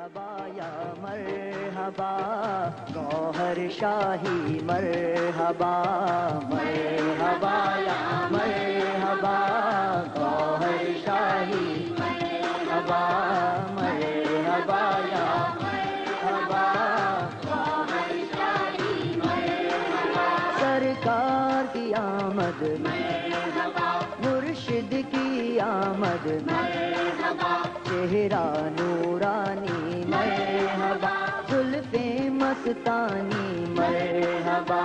مرحبا یا مرحبا گوہر شاہی مرحبا مرحبا یا مرحبا گوہر شاہی مرحبا مرحبا یا مرحبا گوہر شاہی مرحبا سرکار کی آمد مرحبا مرشد کی آمد مرحبا چہرہ نورانی مرحبا زلفیں مستانی مرحبا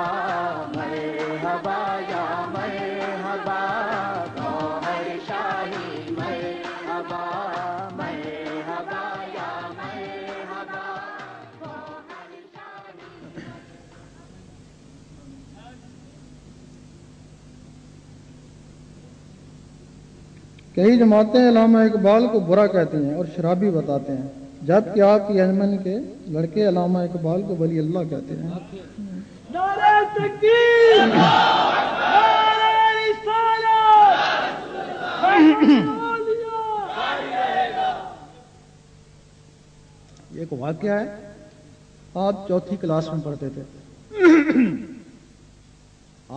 مرحبا یا مرحبا گوہر شاہی مرحبا مرحبا یا مرحبا گوہر شاہی. کئی جماعتیں علامہ اقبال کو برا کہتی ہیں اور شرابی بتاتے ہیں، جبکہ آپ کی انجمن کے لڑکے علامہ اقبال کو ولی اللہ کہتے ہیں۔ نعرہ تکبیر، نعرہ رسالت۔ یہ ایک واقعہ ہے، آپ چوتھی کلاس میں پڑھتے تھے،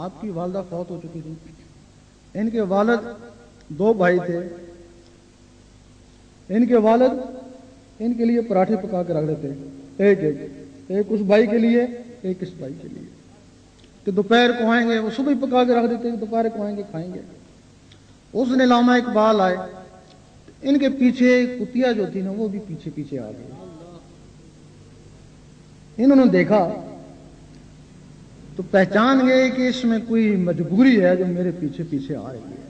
آپ کی والدہ فوت ہو چکی تھی، ان کے والد دو بھائی تھے، ان کے والد ان کے لیے پراٹھے پکا کے رکھ دیتے، ایک اس بھائی کے لیے ایک اس بھائی کے لیے، کہ دوپہر کو آئیں گے، وہ صبح ہی پکا کے رکھ دیتے، دوپہر کو آئیں گے کھائیں گے۔ اس دن علامہ اقبال آئے، ان کے پیچھے کتیا جو تھی نا وہ بھی پیچھے پیچھے آ گئی۔ انہوں نے دیکھا تو پہچان گئے کہ اس میں کوئی مجبوری ہے جو میرے پیچھے پیچھے آ رہی ہے۔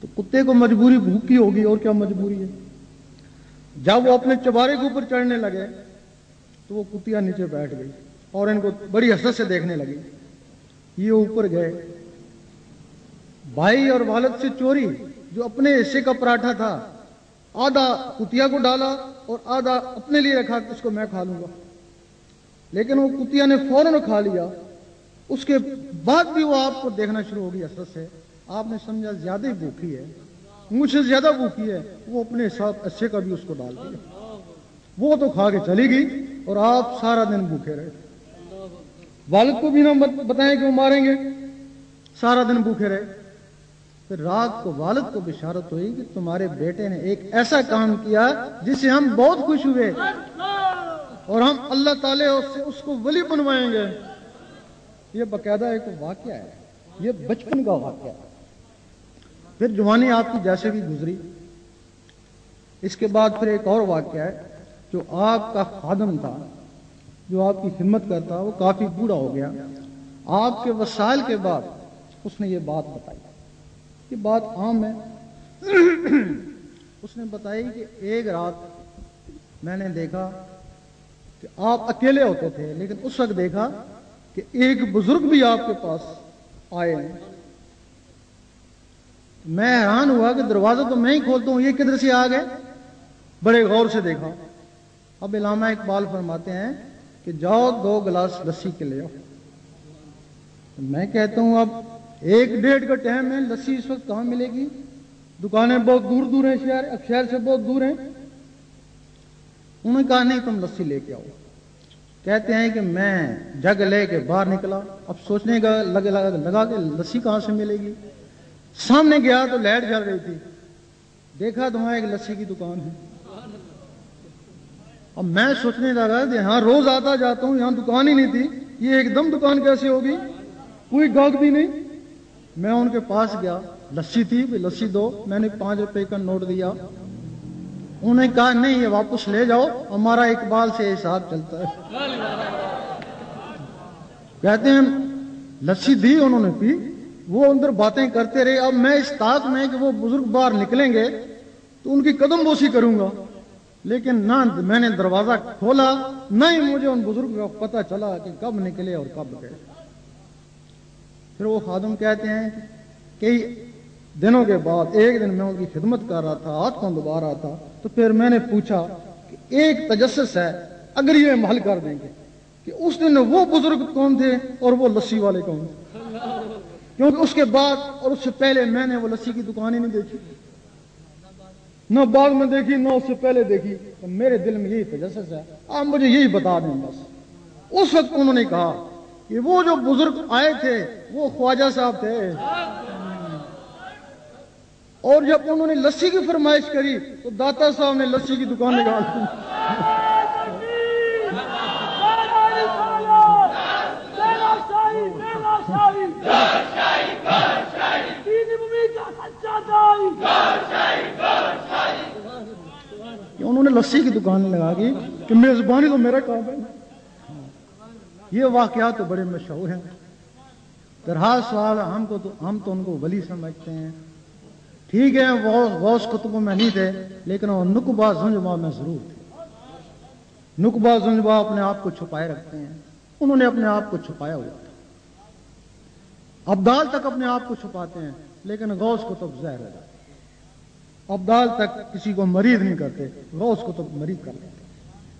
تو کتے کو مجبوری بھوک کی ہوگی، اور کیا مجبوری ہے۔ جب وہ اپنے چبارے کے اوپر چڑھنے لگے تو وہ کتیا نیچے بیٹھ گئی اور ان کو بڑی حسرت سے دیکھنے لگی۔ یہ اوپر گئے، بھائی اور والد سے چوری جو اپنے حصے کا پراٹھا تھا آدھا کتیا کو ڈالا اور آدھا اپنے لیے رکھا کہ اس کو میں کھا لوں گا، لیکن وہ کتیا نے فوراً کھا لیا۔ اس کے بعد بھی وہ آپ کو دیکھنا شروع ہوگی حسرت سے۔ آپ نے سمجھا زیادہ ہی بھوکی ہے، مجھ سے زیادہ بھوکی ہے، وہ اپنے حساب حصے کا بھی اس کو ڈال دیا۔ وہ تو کھا کے چلی گئی اور آپ سارا دن بھوکے رہے۔ والد کو بھی نہ بتائیں کہ وہ ماریں گے، سارا دن بھوکے رہے۔ پھر رات کو والد کو بشارت ہوئی کہ تمہارے بیٹے نے ایک ایسا کام کیا جس سے ہم بہت خوش ہوئے اور ہم اللہ تعالیٰ سے اس کو ولی بنوائیں گے۔ یہ باقاعدہ ایک واقعہ ہے، یہ بچپن کا واقعہ ہے۔ پھر جوانی آپ کی جیسے بھی گزری، اس کے بعد پھر ایک اور واقعہ ہے، جو آپ کا خادم تھا، جو آپ کی خدمت کرتا، وہ کافی بوڑھا ہو گیا۔ آپ کے وسائل کے بعد اس نے یہ بات بتائی، یہ بات عام ہے۔ اس نے بتائی کہ ایک رات میں نے دیکھا کہ آپ اکیلے ہوتے تھے، لیکن اس وقت دیکھا کہ ایک بزرگ بھی آپ کے پاس آئے ہیں۔ میں حیران ہوا کہ دروازہ تو میں ہی کھولتا ہوں، یہ کدھر سے آ گئے؟ بڑے غور سے دیکھا۔ اب علامہ اقبال فرماتے ہیں کہ جاؤ 2 گلاس لسی کے لے آؤ۔ میں کہتا ہوں اب 1-1.5 کا ٹائم ہے، لسی اس وقت کہاں ملے گی؟ دکانیں بہت دور دور ہیں، شہر سے بہت دور ہیں۔ انہوں نے کہا نہیں، تم لسی لے کے آؤ۔ کہتے ہیں کہ میں جگ لے کے باہر نکلا، اب سوچنے کا لگا کہ لسی کہاں سے ملے گی۔ سامنے گیا تو لائٹ جل رہی تھی، دیکھا تو وہاں ایک لسی کی دکان ہے۔ اب میں سوچنے لگا کہ ہاں روز آتا جاتا ہوں، یہاں دکان ہی نہیں تھی، یہ ایک دم دکان کیسے ہوگی، کوئی گاہک بھی نہیں۔ میں ان کے پاس گیا، لسی تھی، لسی دو۔ میں نے 5 روپے کا نوٹ دیا۔ انہوں نے کہا نہیں، یہ واپس لے جاؤ، ہمارا اقبال سے حساب چلتا ہے۔ کہتے ہیں لسی دی، انہوں نے پی، وہ اندر باتیں کرتے رہے۔ اب میں اس طاق میں کہ وہ بزرگ باہر نکلیں گے تو ان کی قدم بوسی کروں گا، لیکن نہ میں نے دروازہ کھولا، نہ ہی مجھے ان بزرگ کا پتہ چلا کہ کب نکلے اور کب گئے۔ پھر وہ خادم کہتے ہیں کئی دنوں کے بعد ایک دن میں ان کی خدمت کر رہا تھا، ہاتھ پاؤں دبا رہا تھا، تو پھر میں نے پوچھا کہ ایک تجسس ہے، اگر یہ ہم حل کر دیں گے کہ اس دن وہ بزرگ کون تھے اور وہ لسی والے کون تھے، کیونکہ اس کے بعد اور اس سے پہلے میں نے وہ لسی کی دکان ہی نہیں دیکھی۔ نہ بعد میں دیکھی نہ اس سے پہلے دیکھی، تو میرے دل میں یہی تجسس ہے، آپ مجھے یہی بتا دیں بس۔ اس وقت انہوں نے کہا کہ وہ جو بزرگ آئے تھے وہ خواجہ صاحب تھے، اور جب انہوں نے لسی کی فرمائش کری تو داتا صاحب نے لسی کی دکان لگا دی۔ انہوں نے لسی کی دکان لگا دی کہ میزبانی تو میرا کام ہے۔ یہ واقعات تو بڑے مشہور ہیں۔ ترہا سوال ہم تو ان کو ولی سمجھتے ہیں، ٹھیک ہے غوث کتبوں میں نہیں تھے، لیکن وہ نقبہ زنجبہ میں ضرور تھے۔ نقبہ زنجبہ اپنے آپ کو چھپائے رکھتے ہیں، انہوں نے اپنے آپ کو چھپایا ہوا تھا۔ ابدال تک اپنے آپ کو چھپاتے ہیں، لیکن غوث کتب ظاہر ہو جاتے ہیں۔ ابدال تک کسی کو مرید نہیں کرتے، غوث کتب مرید کر لیتے ہیں۔